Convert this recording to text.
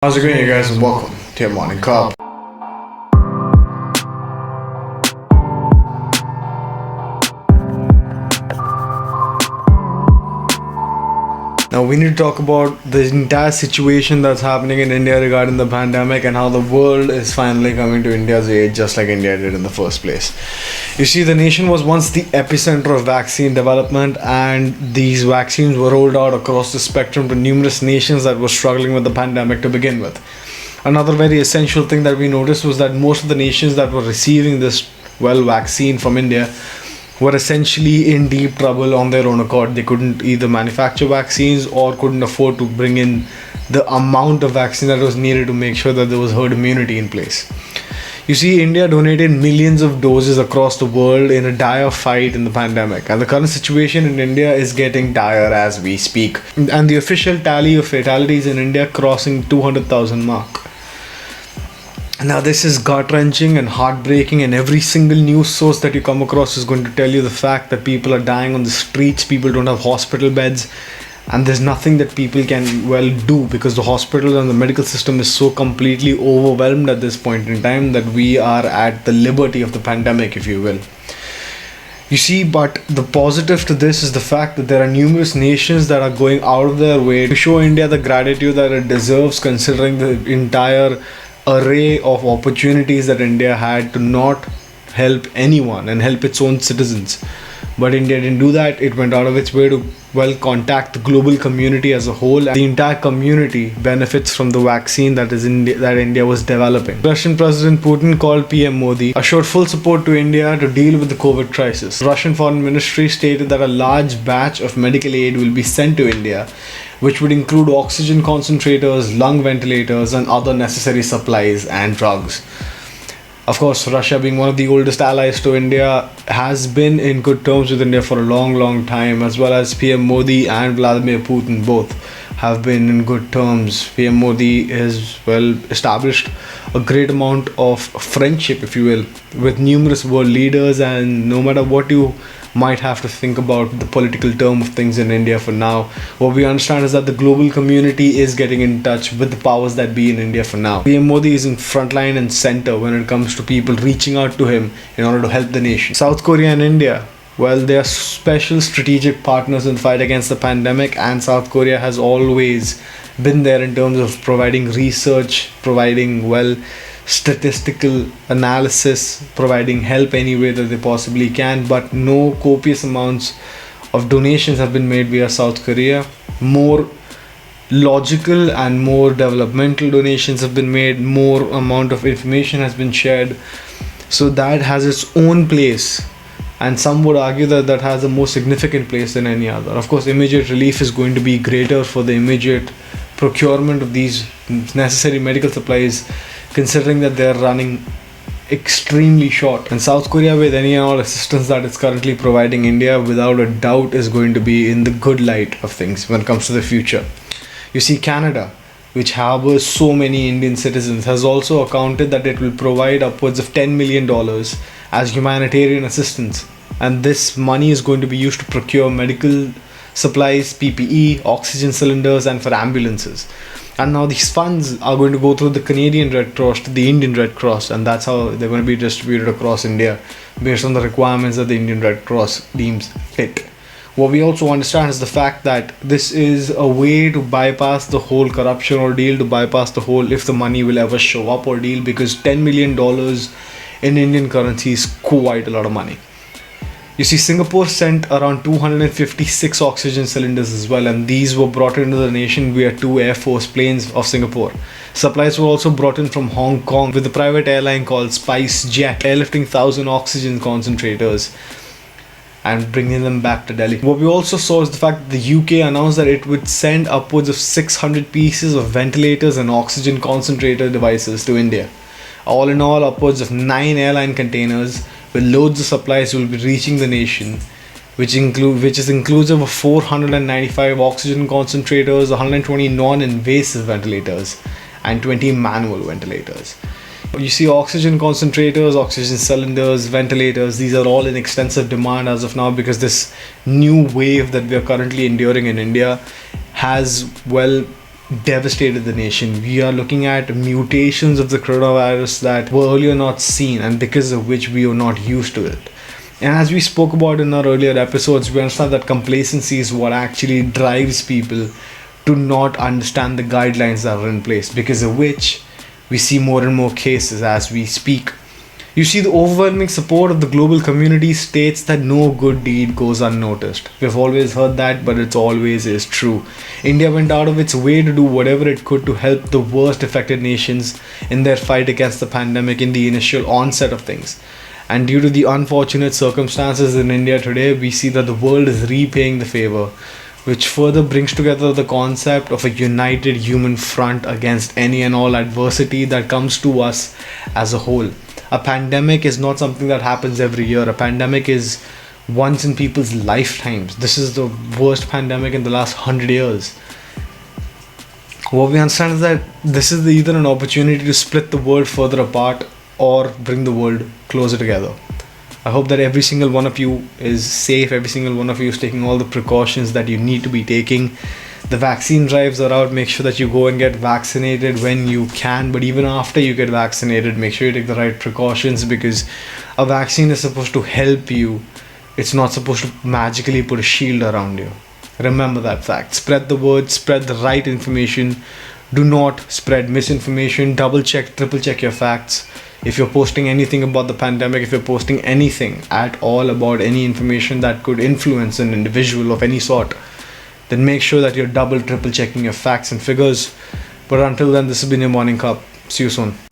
How's it going, you guys, and welcome to your morning cup. Now we need to talk about the entire situation that's happening in India regarding the pandemic and how the world is finally coming to India's aid, just like India did in the first place. You see, the nation was once the epicenter of vaccine development, and these vaccines were rolled out across the spectrum to numerous nations that were struggling with the pandemic to begin with. Another very essential thing that we noticed was that most of the nations that were receiving this vaccine from India were essentially in deep trouble on their own accord. They couldn't either manufacture vaccines or couldn't afford to bring in the amount of vaccine that was needed to make sure that there was herd immunity in place. You see, India donated millions of doses across the world in a dire fight in the pandemic, and the current situation in India is getting dire as we speak. And the official tally of fatalities in India crossing 200,000 mark. Now, this is gut-wrenching and heartbreaking, and every single news source that you come across is going to tell you the fact that people are dying on the streets, people don't have hospital beds, and there's nothing that people can do, because the hospital and the medical system is so completely overwhelmed at this point in time that we are at the liberty of the pandemic, if you will. You see, but the positive to this is the fact that there are numerous nations that are going out of their way to show India the gratitude that it deserves, considering the entire array of opportunities that India had to not help anyone and help its own citizens. But India didn't do that. It went out of its way to contact the global community as a whole. The entire community benefits from the vaccine that India was developing. Russian President Putin called PM Modi, assured full support to India to deal with the COVID crisis. Russian Foreign Ministry stated that a large batch of medical aid will be sent to India, which would include oxygen concentrators, lung ventilators, and other necessary supplies and drugs. Of course, Russia, being one of the oldest allies to India, has been in good terms with India for a long time, as well as PM Modi and Vladimir Putin both have been in good terms. PM Modi has established a great amount of friendship, if you will, with numerous world leaders, and no matter what you might have to think about the political term of things in India for now, what we understand is that the global community is getting in touch with the powers that be in India for now. PM Modi is in frontline and center when it comes to people reaching out to him in order to help the nation. South Korea and India, they are special strategic partners in the fight against the pandemic, and South Korea has always been there in terms of providing research, providing statistical analysis, providing help any way that they possibly can, but no copious amounts of donations have been made via South Korea. More logical and more developmental donations have been made, more amount of information has been shared, so that has its own place, and some would argue that that has a more significant place than any other. Of course, immediate relief is going to be greater for the immediate procurement of these necessary medical supplies, considering that they're running extremely short. And South Korea, with any and all assistance that it's currently providing India, without a doubt is going to be in the good light of things when it comes to the future. You see, Canada, which harbors so many Indian citizens, has also accounted that it will provide upwards of $10 million as humanitarian assistance, and this money is going to be used to procure medical supplies, PPE, oxygen cylinders, and for ambulances. And now these funds are going to go through the Canadian Red Cross to the Indian Red Cross, and that's how they're going to be distributed across India based on the requirements that the Indian Red Cross deems fit. What we also understand is the fact that this is a way to bypass the whole corruption ordeal, to bypass the whole if the money will ever show up ordeal, because $10 million in Indian currency is quite a lot of money. You see, Singapore sent around 256 oxygen cylinders as well, and these were brought into the nation via 2 Air Force planes of Singapore. Supplies were also brought in from Hong Kong with a private airline called SpiceJet, airlifting 1,000 oxygen concentrators and bringing them back to Delhi. What we also saw is the fact that the UK announced that it would send upwards of 600 pieces of ventilators and oxygen concentrator devices to India. All in all, upwards of 9 airline containers with loads of supplies will be reaching the nation, which is inclusive of 495 oxygen concentrators, 120 non-invasive ventilators, and 20 manual ventilators. You see, oxygen concentrators, oxygen cylinders, ventilators, these are all in extensive demand as of now, because this new wave that we are currently enduring in India has devastated the nation. We are looking at mutations of the coronavirus that were earlier not seen, and because of which we are not used to it. And as we spoke about in our earlier episodes, we understand that complacency is what actually drives people to not understand the guidelines that are in place, because of which we see more and more cases as we speak. You see, the overwhelming support of the global community states that no good deed goes unnoticed. We've always heard that, but it always is true. India went out of its way to do whatever it could to help the worst affected nations in their fight against the pandemic in the initial onset of things. And due to the unfortunate circumstances in India today, we see that the world is repaying the favor, which further brings together the concept of a united human front against any and all adversity that comes to us as a whole. A pandemic is not something that happens every year. A pandemic is once in people's lifetimes. This is the worst pandemic in the last 100 years. What we understand is that this is either an opportunity to split the world further apart or bring the world closer together. I hope that every single one of you is safe, every single one of you is taking all the precautions that you need to be taking. The vaccine drives are out. Make sure that you go and get vaccinated when you can, but even after you get vaccinated, make sure you take the right precautions, because a vaccine is supposed to help you. It's not supposed to magically put a shield around you. Remember that fact. Spread the word, spread the right information. Do not spread misinformation. Double check, triple check your facts. If you're posting anything about the pandemic, if you're posting anything at all about any information that could influence an individual of any sort, then make sure that you're double, triple checking your facts and figures. But until then, this has been your morning cup. See you soon.